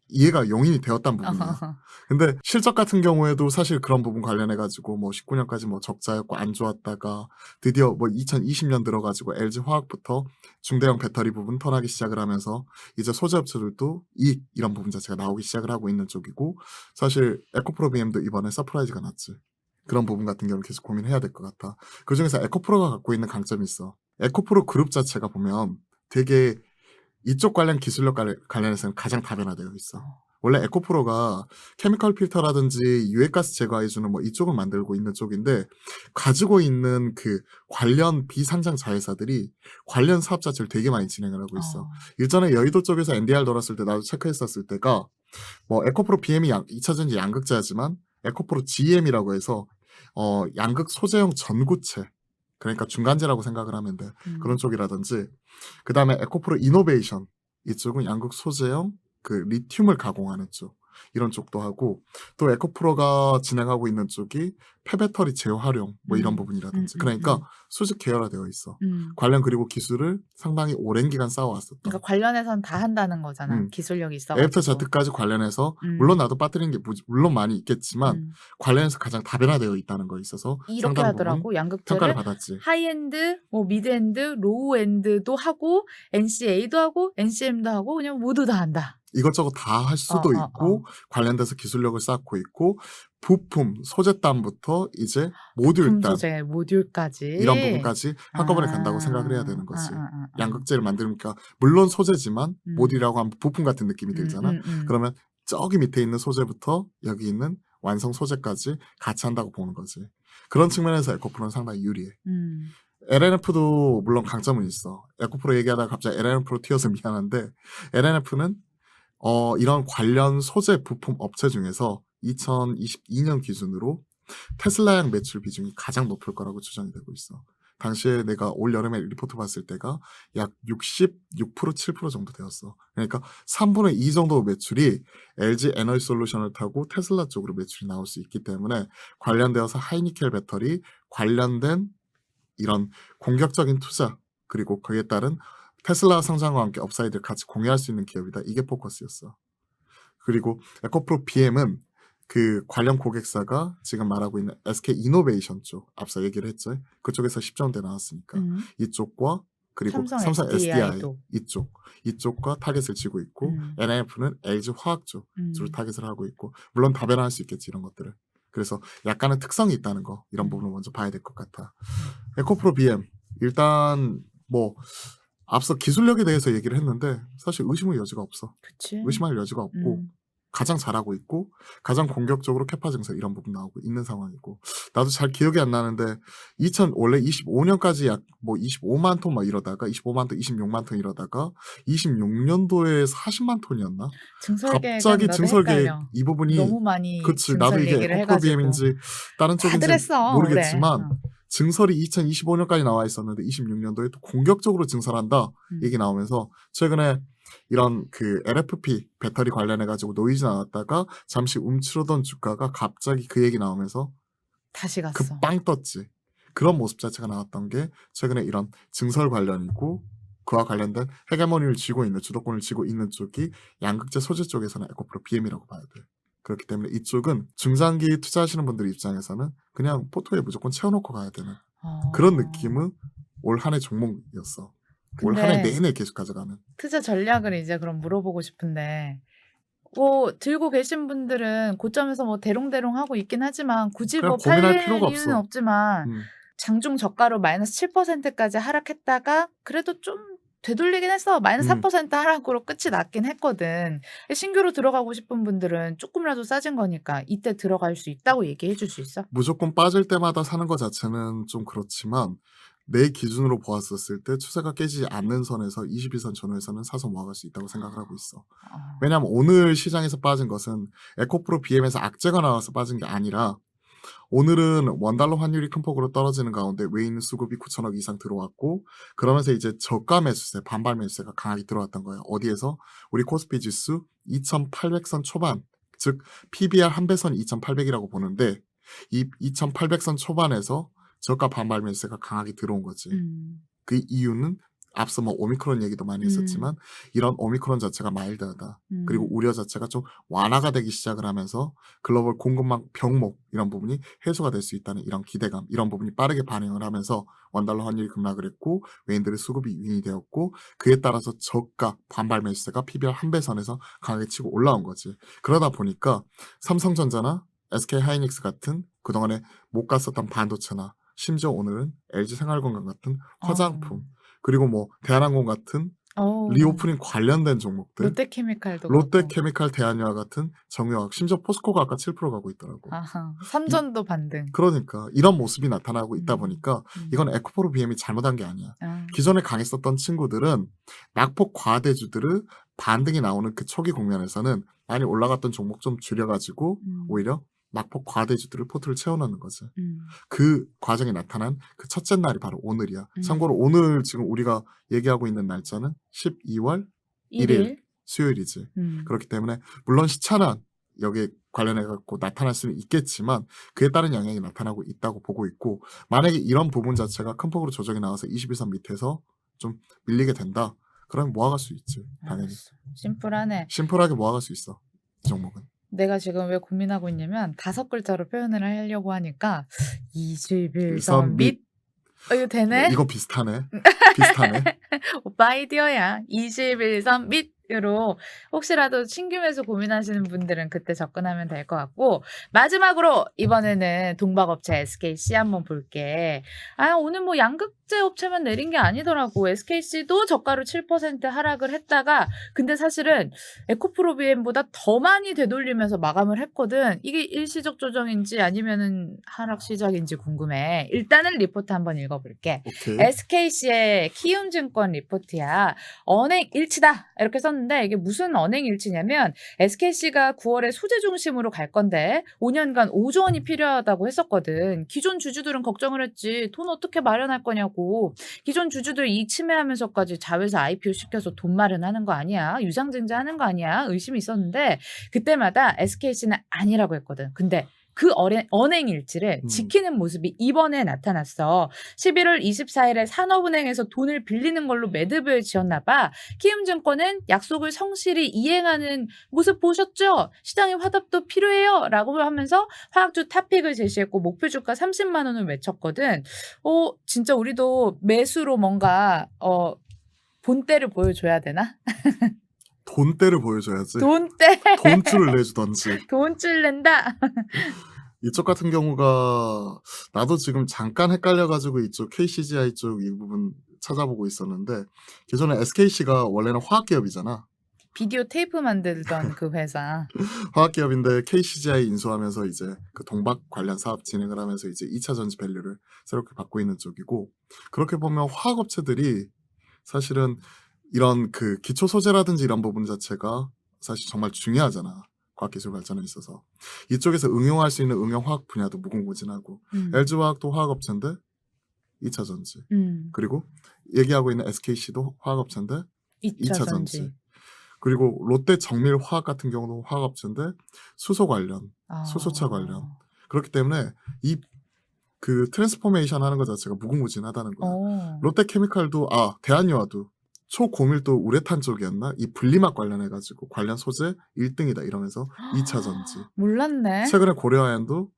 이해가 용인이 되었다는 부분이에요. 근데 실적 같은 경우에도 사실 그런 부분 관련해가지고 뭐 19년까지 뭐 적자였고 안 좋았다가 드디어 뭐 2020년 들어가지고 LG 화학부터 중대형 배터리 부분 턴하기 시작을 하면서 이제 소재업체들도 이익 이런 부분 자체가 나오기 시작을 하고 있는 쪽이고 사실 에코프로비엠도 이번에 서프라이즈가 났지. 그런 부분 같은 경우는 계속 고민해야 될 것 같아. 그중에서 에코프로가 갖고 있는 강점이 있어. 에코프로 그룹 자체가 보면 되게 이쪽 관련 기술력 관련해서는 가장 다변화되어 있어. 원래 에코프로가 케미컬 필터라든지 유해가스 제거해주는 뭐 이쪽을 만들고 있는 쪽인데 가지고 있는 그 관련 비상장 자회사들이 관련 사업 자체를 되게 많이 진행을 하고 있어. 일전에 여의도 쪽에서 NDR 돌았을 때 나도 체크했었을 때가 뭐 에코프로 BM이 2차전지 양극재지만 에코프로 GM이라고 해서 양극 소재형 전구체 그러니까 중간재라고 생각을 하면 돼. 그런 쪽이라든지 그 다음에 에코프로 이노베이션 이쪽은 양극 소재형 그 리튬을 가공하는 쪽 이런 쪽도 하고 또 에코프로가 진행하고 있는 쪽이 폐배터리 재활용 뭐 이런 부분이라든지 그러니까 수직 계열화되어 있어. 관련 그리고 기술을 상당히 오랜 기간 쌓아왔었다. 그러니까 관련해서는 다 한다는 거잖아. 기술력이 있어가지고. A부터 Z까지 관련해서 물론 나도 빠뜨린 게 물론 많이 있겠지만 관련해서 가장 다변화되어 있다는 거에 있어서 이렇게 하더라고. 양극재를 평가를 받았지. 하이엔드, 뭐 미드엔드, 로우엔드도 하고 NCA도 하고 NCM도 하고 그냥 모두 다 한다. 이것저것 다 할 수도 있고 관련돼서 기술력을 쌓고 있고 부품, 소재단부터 이제 부품 모듈단 소재 모듈까지. 이런 부분까지 한꺼번에 간다고 생각을 해야 되는 거지. 양극재를 만드니까 물론 소재지만 음. 모듈이라고 하면 부품 같은 느낌이 들잖아. 음. 그러면 저기 밑에 있는 소재부터 여기 있는 완성 소재까지 같이 한다고 보는 거지. 그런 측면에서 에코프로는 상당히 유리해. LNF도 물론 강점은 있어. 에코프로 얘기하다가 갑자기 LNF로 튀어서 미안한데 LNF는 이런 관련 소재 부품 업체 중에서 2022년 기준으로 테슬라양 매출 비중이 가장 높을 거라고 추정이 되고 있어. 당시에 내가 올 여름에 리포트 봤을 때가 약 66%, 7% 정도 되었어. 그러니까 3분의 2 정도 매출이 LG 에너지 솔루션을 타고 테슬라 쪽으로 매출이 나올 수 있기 때문에 관련되어서 하이니켈 배터리 관련된 이런 공격적인 투자 그리고 거기에 따른 테슬라 성장과 함께 업사이드를 같이 공유할 수 있는 기업이다. 이게 포커스였어. 그리고 에코프로 BM은 그 관련 고객사가 지금 말하고 있는 SK 이노베이션 쪽 앞서 얘기를 했죠. 그쪽에서 10조 원대 나왔으니까 이쪽과 그리고 삼성 SDI 이쪽과 타겟을 쥐고 있고 NIF는 LG 화학 쪽으로 타겟을 하고 있고 물론 다변화할 수 있겠지 이런 것들을. 그래서 약간은 특성이 있다는 거 이런 부분을 먼저 봐야 될 것 같아. 에코프로 BM 일단 뭐 앞서 기술력에 대해서 얘기를 했는데 사실 의심의 여지가 없어. 그치. 의심할 여지가 없고 가장 잘하고 있고 가장 공격적으로 캐파 증설 이런 부분 나오고 있는 상황이고 나도 잘 기억이 안 나는데 원래 25년까지 약 뭐 25만 톤 막 이러다가 25만 톤, 26만 톤 이러다가 26년도에 40만 톤이었나? 갑자기 증설계획 이 부분이 너무 많이 그치 나도 증설 이게 얘기를 에코프로 해가지고 BM인지 다른 쪽인지 다들 했어, 모르겠지만 그래. 증설이 2025년까지 나와 있었는데 26년도에 또 공격적으로 증설한다 얘기 나오면서 최근에 이런 그 LFP 배터리 관련해 가지고 노이즈 나왔다가 잠시 움츠러던 주가가 갑자기 그 얘기 나오면서 다시 갔어. 급빵 떴지. 그런 모습 자체가 나왔던 게 최근에 이런 증설 관련이고 그와 관련된 헤게모니를 쥐고 있는 주도권을 쥐고 있는 쪽이 양극재 소재 쪽에서는 에코프로 BM이라고 봐야 돼. 그렇기 때문에 이쪽은 중장기 투자하시는 분들 입장에서는 그냥 포트에 무조건 채워놓고 가야 되는 그런 느낌은 올 한 해 종목이었어. 올 한 해 근데 내내 계속 가져가는. 투자 전략을 이제 그럼 물어보고 싶은데 뭐 들고 계신 분들은 고점에서 뭐 대롱대롱 하고 있긴 하지만 굳이 그냥 뭐 고민할 팔릴 필요가 이유는 없어. 없지만 장중 저가로 마이너스 7%까지 하락했다가 그래도 좀 되돌리긴 했어. 마이너스 4% 하락으로 끝이 났긴 했거든. 신규로 들어가고 싶은 분들은 조금이라도 싸진 거니까 이때 들어갈 수 있다고 얘기해 줄 수 있어? 무조건 빠질 때마다 사는 것 자체는 좀 그렇지만 내 기준으로 보았었을 때 추세가 깨지지 않는 선에서 21선 전후에서는 사서 모아갈 수 있다고 생각을 하고 있어. 왜냐하면 오늘 시장에서 빠진 것은 에코프로 BM에서 악재가 나와서 빠진 게 아니라 오늘은 원달러 환율이 큰 폭으로 떨어지는 가운데 외인 수급이 9천억 이상 들어왔고 그러면서 이제 저가 매수세, 반발 매수세가 강하게 들어왔던 거예요. 어디에서? 우리 코스피 지수 2,800선 초반, 즉 PBR 한 배선이 2,800이라고 보는데 이 2,800선 초반에서 저가 반발 매수세가 강하게 들어온 거지. 그 이유는 앞서 뭐 오미크론 얘기도 많이 했었지만 이런 오미크론 자체가 마일드하다. 그리고 우려 자체가 좀 완화가 되기 시작을 하면서 글로벌 공급망 병목 이런 부분이 해소가 될 수 있다는 이런 기대감 이런 부분이 빠르게 반영을 하면서 원달러 환율이 급락을 했고 외인들의 수급이 유인이 되었고 그에 따라서 저가 반발 매수세가 PBR 한 배선에서 강하게 치고 올라온 거지. 그러다 보니까 삼성전자나 SK하이닉스 같은 그동안에 못 갔었던 반도체나 심지어 오늘은 LG생활건강 같은 화장품 그리고 뭐 대한항공 같은 리오프닝 관련된 종목들 롯데케미칼도 롯데케미칼 대한유화 같은 정유화학 심지어 포스코가 아까 7% 가고 있더라고. 아하, 삼전도 반등. 그러니까 이런 모습이 나타나고 있다 보니까 이건 에코프로 BM이 잘못한 게 아니야. 기존에 강했었던 친구들은 낙폭 과대주들의 반등이 나오는 그 초기 국면에서는 많이 올라갔던 종목 좀 줄여가지고 오히려 낙폭 과대주들을 포트를 채워넣는 거지. 그 과정이 나타난 그 첫째 날이 바로 오늘이야. 참고로 오늘 지금 우리가 얘기하고 있는 날짜는 12월 1일 수요일이지. 그렇기 때문에 물론 시차는 여기에 관련해 갖고 나타날 수는 있겠지만 그에 따른 영향이 나타나고 있다고 보고 있고 만약에 이런 부분 자체가 큰 폭으로 조정이 나와서 21선 밑에서 좀 밀리게 된다. 그러면 모아갈 수 있지. 당연히. 심플하네. 심플하게 모아갈 수 있어. 이 종목은. 내가 지금 왜 고민하고 있냐면 5글자로 표현을 하려고 하니까 21선 밑. 이거 되네? 이거 비슷하네. 비슷하네. 오빠 아이디어야. 21선 밑. 으로 혹시라도 신규 매수 고민하시는 분들은 그때 접근하면 될 것 같고 마지막으로 이번에는 동박업체 SKC 한번 볼게. 오늘 뭐 양극재 업체만 내린 게 아니더라고. SKC도 저가로 7% 하락을 했다가 근데 사실은 에코프로비엠보다 더 많이 되돌리면서 마감을 했거든. 이게 일시적 조정인지 아니면은 하락 시작인지 궁금해. 일단은 리포트 한번 읽어볼게. 오케이. SKC의 키움증권 리포트야. 언행일치다 이렇게 썼는데 이게 무슨 언행일치냐면 SKC가 9월에 소재 중심으로 갈 건데 5년간 5조 원이 필요하다고 했었거든. 기존 주주들은 걱정을 했지. 돈 어떻게 마련할 거냐고. 기존 주주들 이익 침해하면서까지 자회사 IPO 시켜서 돈 마련하는 거 아니야? 유상증자하는 거 아니야? 의심이 있었는데 그때마다 SKC는 아니라고 했거든. 근데 그 언행일치를 지키는 모습이 이번에 나타났어. 11월 24일에 산업은행에서 돈을 빌리는 걸로 매듭을 지었나 봐. 키움증권은 약속을 성실히 이행하는 모습 보셨죠? 시장의 화답도 필요해요. 라고 하면서 화학주 탑픽을 제시했고 목표주가 30만 원을 외쳤거든. 진짜 우리도 매수로 뭔가 본때를 보여줘야 되나? 돈대를 보여줘야지. 돈때 돈줄을 내주던지. 돈줄 낸다. 이쪽 같은 경우가 나도 지금 잠깐 헷갈려가지고 이쪽 KCGI 쪽 이 부분 찾아보고 있었는데 기존에 SKC가 원래는 화학기업이잖아. 비디오 테이프 만들던 그 회사. 화학기업인데 KCGI 인수하면서 이제 그 동박 관련 사업 진행을 하면서 이제 2차 전지 밸류를 새롭게 받고 있는 쪽이고 그렇게 보면 화학업체들이 사실은 이런 그 기초 소재라든지 이런 부분 자체가 사실 정말 중요하잖아. 과학기술 발전에 있어서. 이쪽에서 응용할 수 있는 응용화학 분야도 무궁무진하고 LG화학도 화학업체인데 2차 전지. 그리고 얘기하고 있는 SKC도 화학업체인데 2차 전지. 그리고 롯데 정밀화학 같은 경우도 화학업체인데 수소 관련, 수소차 관련. 그렇기 때문에 이 그 트랜스포메이션 하는 것 자체가 무궁무진하다는 거야. 롯데케미칼도 대한유화도 초고밀도 우레탄 쪽이었나? 이 분리막 관련해가지고 관련 소재 1등이다 이러면서 2차 전지. 몰랐네. 최근에 고려아연도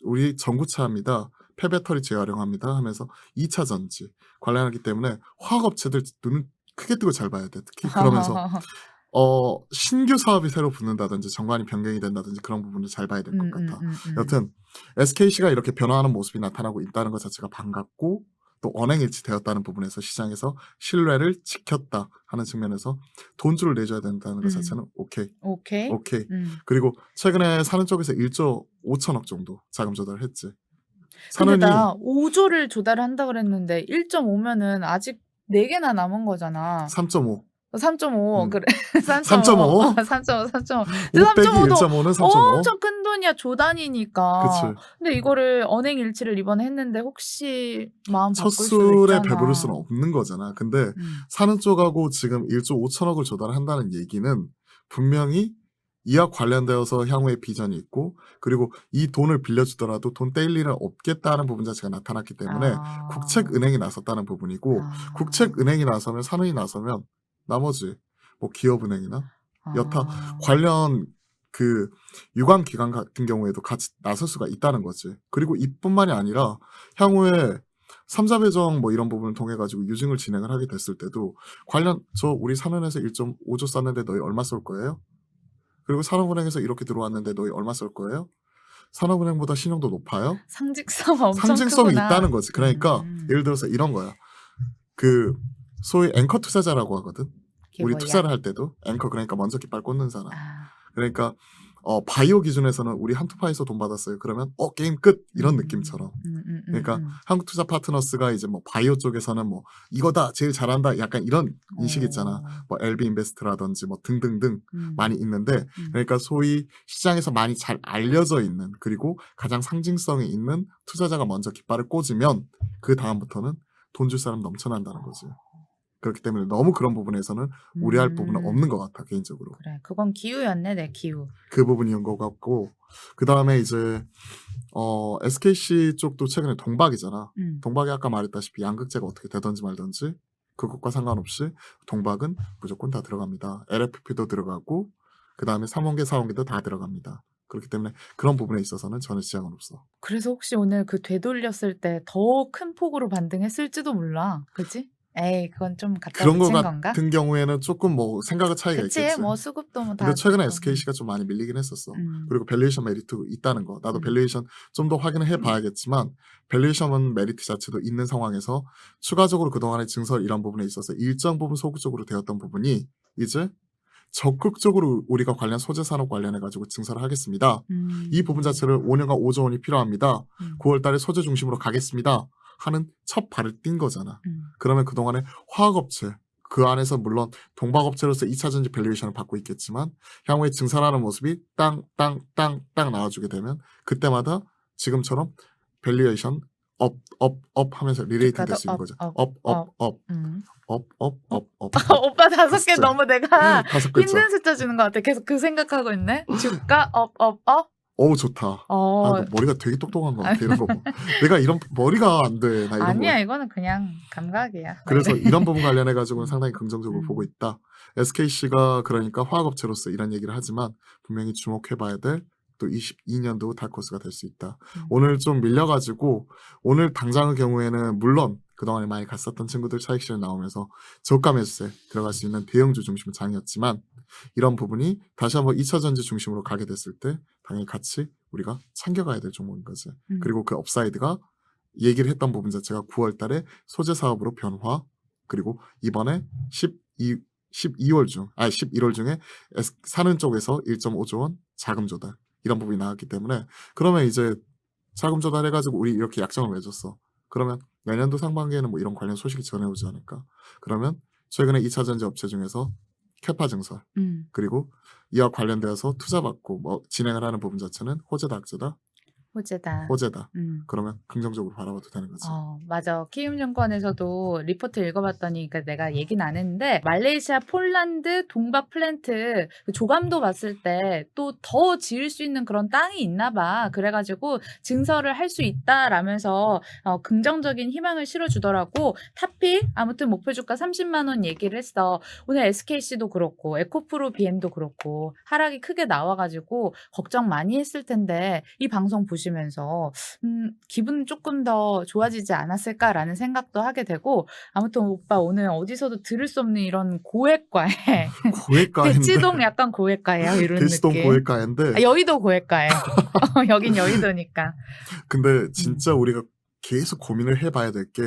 우리 전구차입니다. 폐배터리 재활용합니다 하면서 2차 전지 관련하기 때문에 화학업체들 눈을 크게 뜨고 잘 봐야 돼. 특히 그러면서 신규 사업이 새로 붙는다든지 정관이 변경이 된다든지 그런 부분을 잘 봐야 될 것 같아. 여튼 SKC가 이렇게 변화하는 모습이 나타나고 있다는 것 자체가 반갑고 또 언행일치되었다는 부분에서 시장에서 신뢰를 지켰다 하는 측면에서 돈줄을 내줘야 된다는 것 자체는 오케이. 그리고 최근에 사는 쪽에서 1조 5천억 정도 자금 조달을 했지. 근데 나 5조를 조달한다 그랬는데 1.5면은 아직 4개나 남은 거잖아. 3.5. 3.5 그래. 3.5. 3.5. 5 빼기 1.5는 3.5. 엄청 큰 돈이야. 조단위니까. 그치. 근데 이거를 언행일치를 이번에 했는데 혹시 마음 바꿀 수도 첫술에 있잖아. 배부를 수는 없는 거잖아. 근데 사는 쪽하고 지금 1조 5천억을 조달한다는 얘기는 분명히 이와 관련되어서 향후에 비전이 있고 그리고 이 돈을 빌려주더라도 돈 떼일 일은 없겠다는 부분 자체가 나타났기 때문에 국책은행이 나섰다는 부분이고 국책은행이 나서면 산은이 나서면 나머지 뭐 기업은행이나 여타 관련 그 유관기관 같은 경우에도 같이 나설 수가 있다는 거지. 그리고 이뿐만이 아니라 향후에 3자 배정 뭐 이런 부분을 통해 가지고 유증을 진행을 하게 됐을 때도 관련 우리 산은에서 1.5조 썼는데 너희 얼마 쏠 거예요? 그리고 산업은행에서 이렇게 들어왔는데 너희 얼마 쏠 거예요? 산업은행보다 신용도 높아요? 상징성이 있다는 거지. 그러니까 예를 들어서 이런 거야. 그 소위 앵커 투자자라고 하거든. 우리 뭐야? 투자를 할 때도 앵커 그러니까 먼저 깃발 꽂는 사람. 그러니까 바이오 기준에서는 우리 한투파에서 돈 받았어요. 그러면 게임 끝 이런 느낌처럼. 그러니까 한국투자파트너스가 이제 뭐 바이오 쪽에서는 뭐 이거다 제일 잘한다 약간 이런 인식 있잖아. 뭐 LB 인베스트라든지 뭐 등등등 많이 있는데 그러니까 소위 시장에서 많이 잘 알려져 있는 그리고 가장 상징성이 있는 투자자가 먼저 깃발을 꽂으면 그 다음부터는 돈 줄 사람 넘쳐난다는 거지. 그렇기 때문에 너무 그런 부분에서는 우려할 부분은 없는 것 같아 개인적으로. 그래, 그건 기우였네 내 기우. 그 부분이온 것 같고 그 다음에 이제 SKC 쪽도 최근에 동박이잖아. 동박이 아까 말했다시피 양극재가 어떻게 되든지 말든지 그것과 상관없이 동박은 무조건 다 들어갑니다. LFP도 들어가고 그 다음에 3원계 4원계도 다 들어갑니다. 그렇기 때문에 그런 부분에 있어서는 전혀 지장은 없어. 그래서 혹시 오늘 그 되돌렸을 때 더 큰 폭으로 반등했을지도 몰라. 그치? 에이, 그건 좀 갖다 그런 거 붙인 건가? 같은 경우에는 조금 뭐 생각의 차이가 그치, 있겠지. 뭐 수급도 뭐 다. 근데 최근에 그렇고. SKC가 좀 많이 밀리긴 했었어. 음. 그리고 밸류에이션 메리트 있다는 거. 나도 음. 밸류에이션 좀 더 확인을 해봐야겠지만 밸류에이션 메리트 자체도 있는 상황에서 추가적으로 그동안의 증설 이런 부분에 있어서 일정 부분 소극적으로 되었던 부분이 이제 적극적으로 우리가 관련 소재 산업 관련해 가지고 증설을 하겠습니다. 이 부분 자체를 5년간 5조 원이 필요합니다. 9월 달에 소재 중심으로 가겠습니다. 하는 첫 발을 띈 거잖아. 그러면 그동안에 화학업체 그 안에서 물론 동박업체로서 2차 전지 밸류에이션을 받고 있겠지만 향후에 증설하는 모습이 땅땅땅땅 나와주게 되면 그때마다 지금처럼 밸류에이션 업 하면서 리레이팅 될 수 있는 거죠. 업. 오빠 5개 진짜. 너무 내가 5글자. 힘든 숫자 주는 것 같아. 계속 그 생각하고 있네. 주가 업. 어우 좋다. 너 머리가 되게 똑똑한 것 같아. 이런 거. 내가 이런 머리가 안 돼. 나 이런 아니야, 거. 이거는 그냥 감각이야. 그래서 이런 부분 관련해 가지고는 상당히 긍정적으로 음. 보고 있다. SKC가 그러니까 화학업체로서 이런 얘기를 하지만 분명히 주목해봐야 될 또 22년도 다크호스가 될 수 있다. 오늘 좀 밀려가지고 오늘 당장의 경우에는 물론 그동안에 많이 갔었던 친구들 차익 실현 나오면서 저가 매수세 들어갈 수 있는 대형주 중심 장이었지만 이런 부분이 다시 한번 2차 전지 중심으로 가게 됐을 때 당연히 같이 우리가 챙겨가야 될 종목인 거지. 그리고 그 업사이드가 얘기를 했던 부분 자체가 9월 달에 소재 사업으로 변화 그리고 이번에 11월 중에 사는 쪽에서 1.5조 원 자금 조달 이런 부분이 나왔기 때문에 그러면 이제 자금 조달해가지고 우리 이렇게 약정을 맺었어. 그러면 내년도 상반기에는 뭐 이런 관련 소식이 전해오지 않을까. 그러면 최근에 2차 전지 업체 중에서 캐파 증설 그리고 이와 관련되어서 투자받고 뭐 진행을 하는 부분 자체는 호재다 악재다? 호재다. 그러면 긍정적으로 바라봐도 되는 거지. 맞아. 키움증권에서도 리포트 읽어봤더니 그러니까 내가 얘기는 안 했는데 말레이시아, 폴란드, 동박 플랜트 그 조감도 봤을 때 또 더 지을 수 있는 그런 땅이 있나 봐. 그래가지고 증설을 할 수 있다라면서 긍정적인 희망을 실어주더라고. 탑픽 아무튼 목표 주가 30만 원 얘기를 했어. 오늘 SKC도 그렇고 에코프로 BM도 그렇고 하락이 크게 나와가지고 걱정 많이 했을 텐데 이 방송 보시면서 기분 조금 더 좋아지지 않았을까라는 생각도 하게 되고 아무튼 오빠 오늘 어디서도 들을 수 없는 이런 고액과에 고액가인데 대치동 약간 고액과예요. 이런 대치동 느낌. 고액가인데 여의도 고액과예요. 여긴 여의도니까. 근데 진짜 우리가 계속 고민을 해봐야 될 게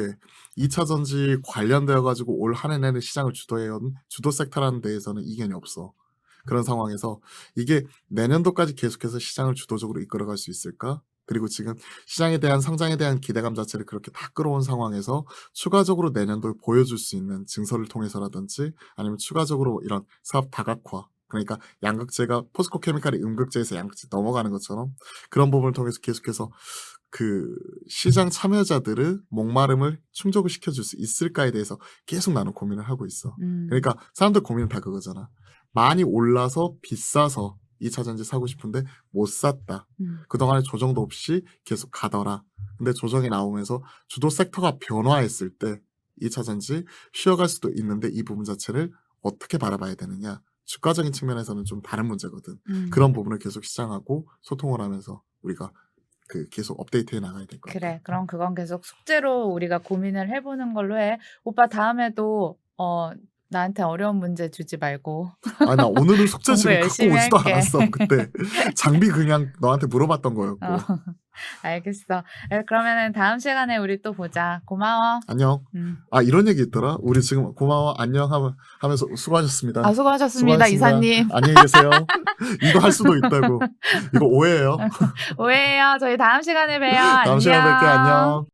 2차 전지 관련되어 가지고 올 한 해 내내 시장을 주도해온 주도 섹터라는 데에서는 이견이 없어. 그런 상황에서 이게 내년도까지 계속해서 시장을 주도적으로 이끌어갈 수 있을까? 그리고 지금 시장에 대한 성장에 대한 기대감 자체를 그렇게 다 끌어온 상황에서 추가적으로 내년도에 보여줄 수 있는 증설을 통해서라든지 아니면 추가적으로 이런 사업 다각화 그러니까 양극재가 포스코 케미칼이 음극재에서 양극재 넘어가는 것처럼 그런 부분을 통해서 계속해서 그 시장 참여자들의 목마름을 충족을 시켜줄 수 있을까에 대해서 계속 나는 고민을 하고 있어. 그러니까 사람들 고민은 다 그거잖아. 많이 올라서 비싸서 2차 전지 사고 싶은데 못 샀다. 그동안에 조정도 없이 계속 가더라. 근데 조정이 나오면서 주도 섹터가 변화했을 때 2차 전지 쉬어갈 수도 있는데 이 부분 자체를 어떻게 바라봐야 되느냐. 주가적인 측면에서는 좀 다른 문제거든. 그런 부분을 계속 시장하고 소통을 하면서 우리가 계속 업데이트해 나가야 될 것 같아. 그래. 그럼 그건 계속 숙제로 우리가 고민을 해보는 걸로 해. 오빠 다음에도 나한테 어려운 문제 주지 말고. 나 오늘은 숙제 공부 지금 갖고 열심히 오지도 할게. 않았어. 그때 장비 그냥 너한테 물어봤던 거였고. 알겠어. 그러면은 다음 시간에 우리 또 보자. 고마워. 안녕. 이런 얘기 있더라. 우리 지금 고마워 안녕 하면서 수고하셨습니다. 수고하셨습니다, 이사님. 안녕히 계세요. 이거 할 수도 있다고. 이거 오해예요. 오해예요. 저희 다음 시간에 봬요. 다음 시간에 뵐게요. 안녕.